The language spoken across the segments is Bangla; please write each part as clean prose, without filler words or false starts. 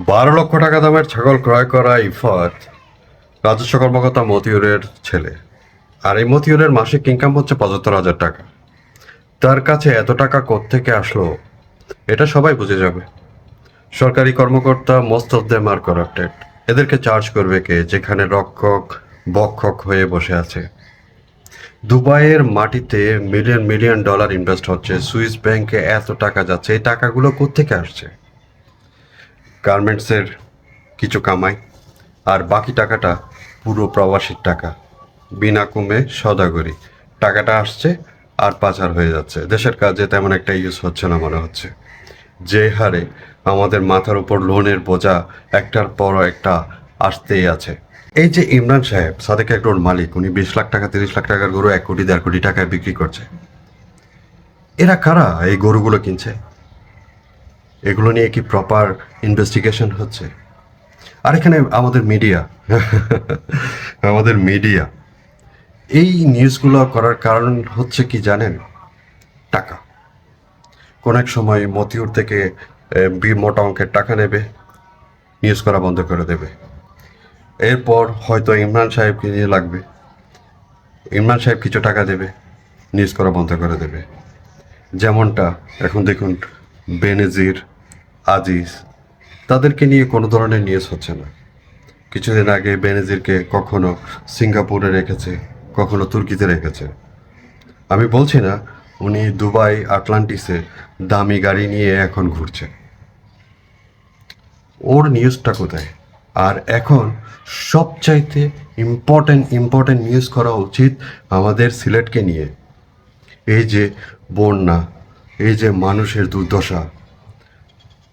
12 লক্ষ টাকা দামের ছাগল ক্রয় করা ইফাত রাজস্ব কর্মকর্তা মতিউরের ছেলে। আর এই মতিউরের মাসিক ইনকাম হচ্ছে 75,000 টাকা। তার কাছে এত টাকা কোত্থেকে আসলো এটা সবাই বুঝে যাবে। সরকারি কর্মকর্তা, most of them are corrupted. এদেরকে চার্জ করবে কে, যেখানে রক্ষক বক্ষক হয়ে বসে আছে? দুবাইয়ের মাটিতে মিলিয়ন মিলিয়ন ডলার ইনভেস্ট হচ্ছে, সুইস ব্যাংকে এত টাকা যাচ্ছে, এই টাকাগুলো কোত্থেকে আসছে? গার্মেন্টসের কিছু কামাই, আর বাকি টাকাটা পুরো প্রবাসীর টাকা। বিনা কমে সওদাগরি টাকাটা আসছে আর পাচার হয়ে যাচ্ছে। দেশের কাজে তেমন একটা ইউজ হচ্ছে না মনে হচ্ছে। যে হারে আমাদের মাথার উপর লোনের বোঝা একটার পর একটা আসতেই আছে। এই যে ইমরান সাহেব, সাদেক এগ্রোর মালিক, উনি 20 লাখ টাকা 30 লাখ টাকার গরু 1 কোটি 1.5 কোটি টাকায় বিক্রি করছে। এরা কারা এই গরুগুলো কিনছে? এগুলো নিয়ে কি প্রপার ইনভেস্টিগেশন হচ্ছে? আর এখানে আমাদের মিডিয়া আমাদের মিডিয়া এই নিউজগুলো করার কারণ হচ্ছে কি জানেন? টাকা। কোন এক সময় মতিউর থেকে মোটা অঙ্কের টাকা নেবে, নিউজ করা বন্ধ করে দেবে। এরপর হয়তো ইমরান সাহেবকে নিয়ে লাগবে, ইমরান সাহেব কিছু টাকা দেবে, নিউজ করা বন্ধ করে দেবে। যেমনটা এখন দেখুন, বেনজির, আজিজ, তাদেরকে নিয়ে কোনো ধরনের নিউজ হচ্ছে না। কিছুদিন আগে বেনজিরকে কখনো সিঙ্গাপুরে রেখেছে, কখনো তুর্কিতে রেখেছে। আমি বলছি না উনি দুবাই আটলান্টিসে দামি গাড়ি নিয়ে এখন ঘুরছে। ওর নিউজটা কোথায়? আর এখন সবচাইতে ইম্পর্টেন্ট নিউজ করা উচিত আমাদের সিলেটকে নিয়ে। এই যে বন্যা, এই যে মানুষের দুর্দশা,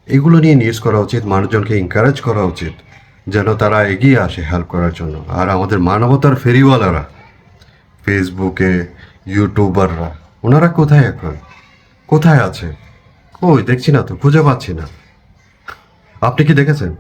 এগুলো নিয়ে নিউজ করা উচিত। মানুষজনকে এনকারেজ করা উচিত যেন তারা এগিয়ে আসে হেল্প করার জন্য। আর আমাদের মানবতার ফেরিওয়ালারা, ফেসবুকে ইউটিউবাররা, ওনারা কোথায় এখন? কোথায় আছে? কই দেখছি না তো, খুঁজে পাচ্ছি না। আপনি কি দেখেছেন?